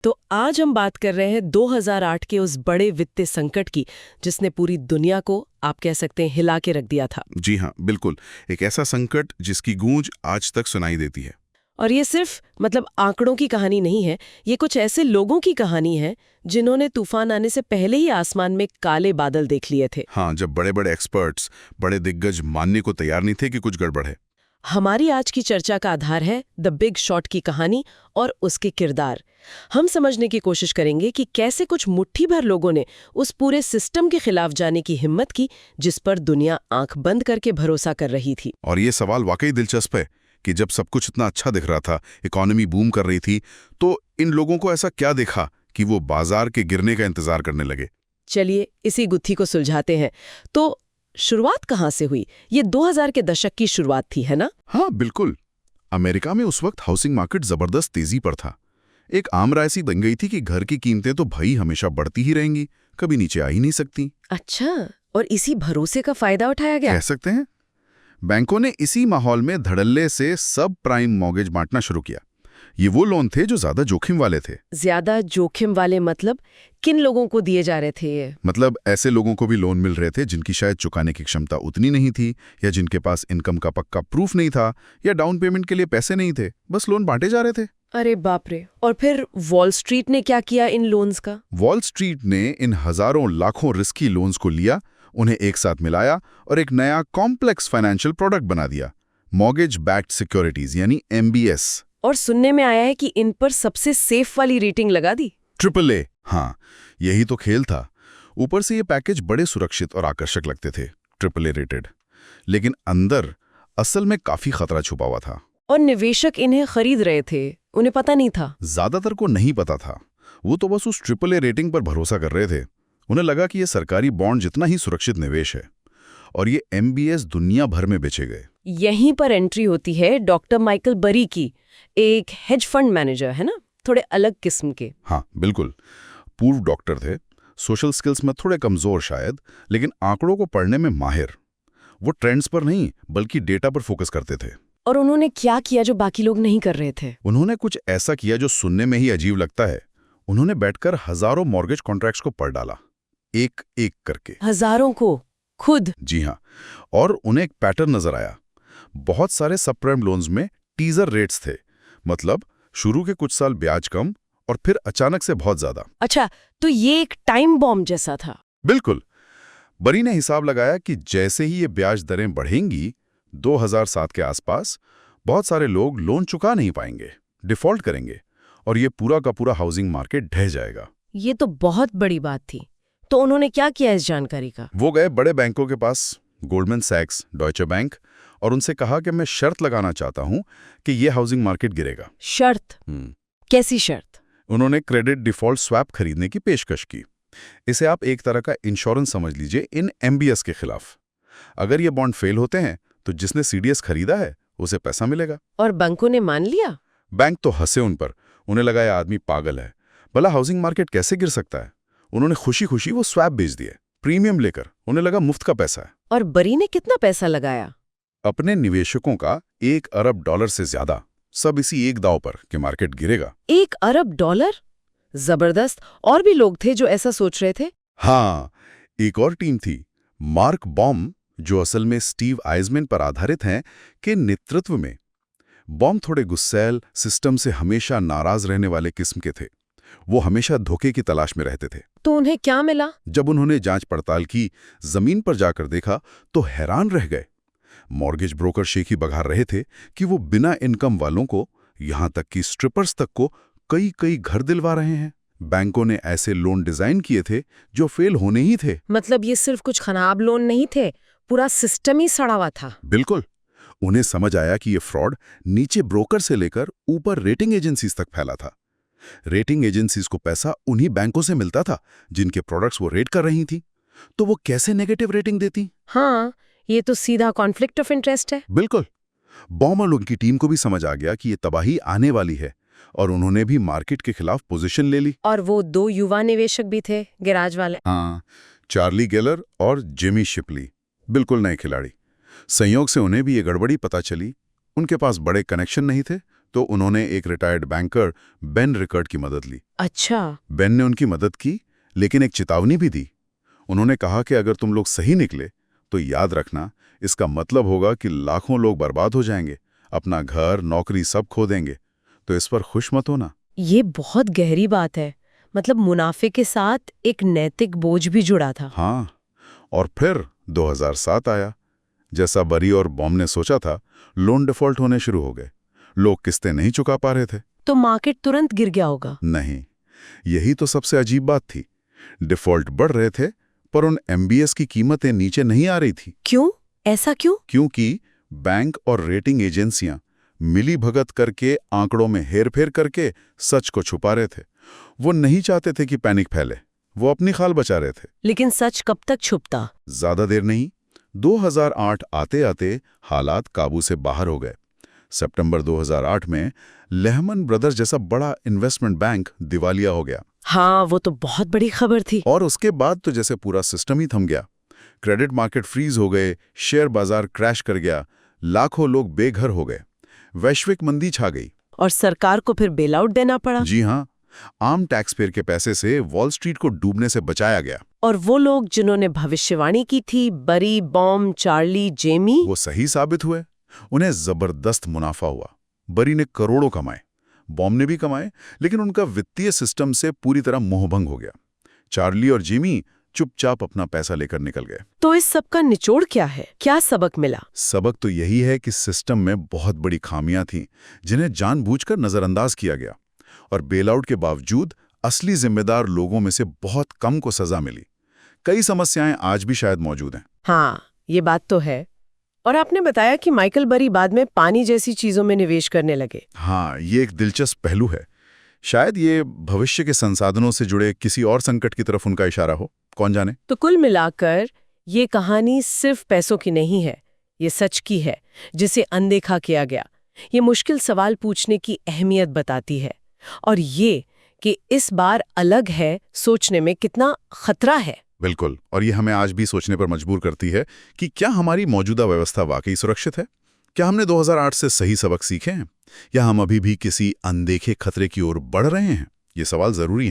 तो आज हम बात कर रहे हैं 2008 के उस बड़े वित्तीय संकट की, जिसने पूरी दुनिया को, आप कह सकते हैं, हिला के रख दिया था। जी हाँ, बिल्कुल। एक ऐसा संकट जिसकी गूंज आज तक सुनाई देती है। और ये सिर्फ आंकड़ों की कहानी नहीं है, ये कुछ ऐसे लोगों की कहानी है जिन्होंने तूफान आने से पहले ही आसमान में काले बादल देख लिए थे। हाँ, जब बड़े बड़े एक्सपर्ट्स, बड़े दिग्गज मानने को तैयार नहीं थे कि कुछ गड़बड़ है। हमारी आज की चर्चा का आधार है द बिग शॉर्ट की कहानी और उसके किरदार। हम समझने की कोशिश करेंगे कि कैसे कुछ मुट्ठी भर लोगों ने उस पूरे सिस्टम के खिलाफ जाने की हिम्मत की जिस पर दुनिया आंख बंद करके भरोसा कर रही थी। और ये सवाल वाकई दिलचस्प है कि जब सब कुछ इतना अच्छा दिख रहा था, इकोनॉमी बूम कर रही थी, तो इन लोगों को ऐसा क्या देखा कि वो बाजार के गिरने का इंतजार करने लगे। चलिए इसी गुत्थी को सुलझाते हैं। तो शुरुआत कहाँ से हुई? ये 2000 के दशक की शुरुआत थी, है ना? हाँ, बिल्कुल। अमेरिका में उस वक्त हाउसिंग मार्केट जबरदस्त तेजी पर था। एक आम राय सी बन गई थी कि घर की कीमतें तो भाई हमेशा बढ़ती ही रहेंगी, कभी नीचे आ ही नहीं सकती। अच्छा, और इसी भरोसे का फायदा उठाया गया? कह सकते हैं। बैंकों ने इसी माहौल में धड़ल्ले से सब प्राइम मॉर्गेज बांटना शुरू किया। ये वो लोन थे जो ज्यादा जोखिम वाले थे। ज्यादा जोखिम वाले मतलब किन लोगों को दिए जा रहे थे ये? मतलब ऐसे लोगों को भी लोन मिल रहे थे जिनकी शायद चुकाने की क्षमता उतनी नहीं थी, या जिनके पास इनकम का पक्का प्रूफ नहीं था, या डाउन पेमेंट के लिए पैसे नहीं थे, बस लोन बांटे जा रहे थे। अरे बाप रे! और फिर वॉल स्ट्रीट ने क्या किया इन लोन्स का? वॉल स्ट्रीट ने इन हजारों लाखों रिस्की लोन्स को लिया, उन्हें एक साथ मिलाया और एक नया कॉम्प्लेक्स फाइनेंशियल प्रोडक्ट बना दिया, मॉर्गेज बैक्ड सिक्योरिटीज यानी MBS। और सुनने में आया है कि इन पर सबसे सेफ वाली रेटिंग लगा दी। AAA। हाँ, यही तो खेल था। ऊपर से ये पैकेज बड़े सुरक्षित और आकर्षक लगते थे, AAA रेटेड, लेकिन अंदर असल में काफी खतरा छुपा हुआ था। और निवेशक इन्हें खरीद रहे थे, उन्हें पता नहीं था? ज्यादातर को नहीं पता था। वो तो बस उस AAA रेटिंग पर भरोसा कर रहे थे। उन्हें लगा कि ये सरकारी बॉन्ड जितना ही सुरक्षित निवेश है, और ये MBS दुनिया भर में बेचे गए। यहीं पर एंट्री होती है डॉक्टर माइकल बरी की, एक हेज फंड मैनेजर, है ना, थोड़े अलग किस्म के। हाँ, बिल्कुल। पूर्व डॉक्टर थे, सोशल स्किल्स में थोड़े कमजोर शायद, लेकिन आंकड़ों को पढ़ने में माहिर। वो ट्रेंड्स पर नहीं बल्कि डेटा पर फोकस करते थे। और उन्होंने क्या किया जो बाकी लोग नहीं कर रहे थे? उन्होंने कुछ ऐसा किया जो सुनने में ही अजीब लगता है। उन्होंने बैठकर हजारों मॉर्गेज कॉन्ट्रैक्ट्स को पढ़ डाला, एक एक करके। हजारों को? खुद? जी हाँ। और उन्हें एक पैटर्न नजर आया। बहुत सारे सबप्राइम लोन्स में टीजर रेट्स थे, मतलब शुरू के कुछ साल ब्याज कम और फिर अचानक से बहुत ज्यादा। अच्छा, तो ये एक टाइम बॉम्ब जैसा था? बिल्कुल। बरी ने हिसाब लगाया कि जैसे ही ये ब्याज दरें बढ़ेंगी, 2007 के आसपास बहुत सारे लोग लोन चुका नहीं पाएंगे, डिफॉल्ट करेंगे, और ये पूरा का पूरा हाउसिंग मार्केट ढह जाएगा। ये तो बहुत बड़ी बात थी। तो उन्होंने क्या किया इस जानकारी का? वो गए बड़े बैंकों के पास, गोल्डमैन सैक्स, डॉयचे बैंक, और उनसे कहा कि मैं शर्त लगाना चाहता हूं कि ये हाउसिंग मार्केट गिरेगा। शर्त? कैसी शर्त? उन्होंने क्रेडिट डिफॉल्ट स्वैप खरीदने की पेशकश की। इसे आप एक तरह का इंश्योरेंस समझ लीजिए इन MBS के खिलाफ। अगर ये बॉन्ड फेल होते हैं तो जिसने CDS खरीदा है उसे पैसा मिलेगा। और बैंकों ने मान लिया? बैंक तो हंसे उन पर। उन्हें लगा यह आदमी पागल है, भला हाउसिंग मार्केट कैसे गिर सकता है। उन्होंने खुशी खुशी वो स्वैप बेच दिए, प्रीमियम लेकर। उन्हें लगा मुफ्त का पैसा है। और बरी ने कितना पैसा लगाया? अपने निवेशकों का $1 अरब से ज्यादा, सब इसी एक दांव पर कि मार्केट गिरेगा। $1 अरब? जबरदस्त। और भी लोग थे जो ऐसा सोच रहे थे? हाँ, एक और टीम थी, मार्क बॉम, जो असल में स्टीव आइजमैन पर आधारित हैं, के नेतृत्व में। बॉम थोड़े गुस्सैल, सिस्टम से हमेशा नाराज रहने वाले किस्म के थे। वो हमेशा धोखे की तलाश में रहते थे। तो उन्हें क्या मिला? जब उन्होंने जांच पड़ताल की, जमीन पर जाकर देखा, तो हैरान रह गए। मॉर्गेज ब्रोकर शेखी बघार रहे थे कि वो बिना इनकम वालों को, यहां तक कि स्ट्रिपर्स तक को, कई कई घर दिलवा रहे हैं। बैंकों ने ऐसे लोन डिजाइन किए थे जो फेल होने ही थे। मतलब ये सिर्फ कुछ खराब लोन नहीं थे, पूरा सिस्टम ही सड़ा हुआ था। बिल्कुल। उन्हें समझ आया कि ये फ्रॉड नीचे ब्रोकर से लेकर ऊपर रेटिंग एजेंसीज तक फैला था। रेटिंग एजेंसीज को पैसा उन्हीं बैंकों से मिलता था जिनके प्रोडक्ट्स वो रेट कर रही थी। तो वो कैसे नेगेटिव रेटिंग देती? हाँ, ये तो सीधा कॉन्फ्लिक्ट ऑफ इंटरेस्ट है। बिल्कुल। बॉम और उनकी टीम को भी समझ आ गया कि ये तबाही आने वाली है, और उन्होंने भी मार्केट के खिलाफ पोजीशन ले ली। और वो 2 युवा निवेशक भी थे, गैराज वाले। हाँ, चार्ली गेलर और जिमी शिपली, बिल्कुल नए खिलाड़ी। संयोग से उन्हें भी ये गड़बड़ी पता चली। उनके पास बड़े कनेक्शन नहीं थे, तो उन्होंने एक रिटायर्ड बैंकर बेन रिकर्ड की मदद ली। अच्छा। बेन ने उनकी मदद की, लेकिन एक चेतावनी भी दी। उन्होंने कहा कि अगर तुम लोग सही निकले तो याद रखना, इसका मतलब होगा कि लाखों लोग बर्बाद हो जाएंगे, अपना घर, नौकरी सब खो देंगे। तो इस पर खुश मत होना। ये बहुत गहरी बात है। मतलब मुनाफे के साथ एक नैतिक बोझ भी जुड़ा था। हाँ, और फिर 2007 आया। जैसा बरी और बॉम ने सोचा था, लोन डिफॉल्ट होने शुरू हो गए। लोग किस्तें नहीं चुका पा रहे थे। तो मार्केट तुरंत गिर गया होगा? नहीं, यही तो सबसे अजीब बात थी। डिफॉल्ट बढ़ रहे थे, पर उन एमबीएस की कीमतें नीचे नहीं आ रही थी। क्यों? ऐसा क्यों? क्योंकि बैंक और रेटिंग एजेंसियां मिली भगत करके, आंकड़ों में हेरफेर करके सच को छुपा रहे थे। वो नहीं चाहते थे कि पैनिक फैले, वो अपनी खाल बचा रहे थे। लेकिन सच कब तक छुपता? ज्यादा देर नहीं, 2008 आते आते हालात काबू से बाहर हो गए। सितंबर 2008 में लेहमन ब्रदर्स जैसा बड़ा इन्वेस्टमेंट बैंक दिवालिया हो गया। हाँ, वो तो बहुत बड़ी खबर थी। और उसके बाद तो जैसे पूरा सिस्टम ही थम गया। क्रेडिट मार्केट फ्रीज हो गए, शेयर बाजार क्रैश कर गया, लाखों लोग बेघर हो गए, वैश्विक मंदी छा गई। और सरकार को फिर बेल आउट देना पड़ा। जी हाँ, आम टैक्सपेयर के पैसे से वॉल स्ट्रीट को डूबने से बचाया गया। और वो लोग जिन्होंने भविष्यवाणी की थी, बरी, बॉम, चार्ली, जेमी, वो सही साबित हुए। उन्हें जबरदस्त मुनाफा हुआ। बरी ने करोड़ों कमाए, बॉम ने भी कमाए, लेकिन उनका वित्तीय सिस्टम से पूरी तरह मोहभंग हो गया। चार्ली और जेमी चुपचाप अपना पैसा लेकर निकल गए। तो इस सब का निचोड़ क्या है? क्या सबक मिला? सबक तो यही है कि सिस्टम में बहुत बड़ी खामियां थीं, जिन्हें जानबूझकर नजरअंदाज किया गया। और बेलआउट के बावजूद असली जिम्मेदार लोगों में से बहुत कम को सजा मिली। कई समस्याएं आज भी शायद मौजूद हैं। हाँ, ये बात तो है। और आपने बताया कि माइकल बरी बाद में पानी जैसी चीजों में निवेश करने लगे। हाँ, ये एक दिलचस्प पहलू है। शायद ये भविष्य के संसाधनों से जुड़े किसी और संकट की तरफ उनका इशारा हो, कौन जाने। तो कुल मिलाकर ये कहानी सिर्फ पैसों की नहीं है, ये सच की है जिसे अनदेखा किया गया। ये मुश्किल सवाल पूछने की अहमियत बताती है, और ये कि इस बार अलग है सोचने में कितना खतरा है। बिल्कुल, और ये हमें आज भी सोचने पर मजबूर करती है कि क्या हमारी मौजूदा व्यवस्था वाकई सुरक्षित है? क्या हमने 2008 से सही सबक सीखे हैं, या हम अभी भी किसी अनदेखे खतरे की ओर बढ़ रहे हैं? ये सवाल जरूरी है।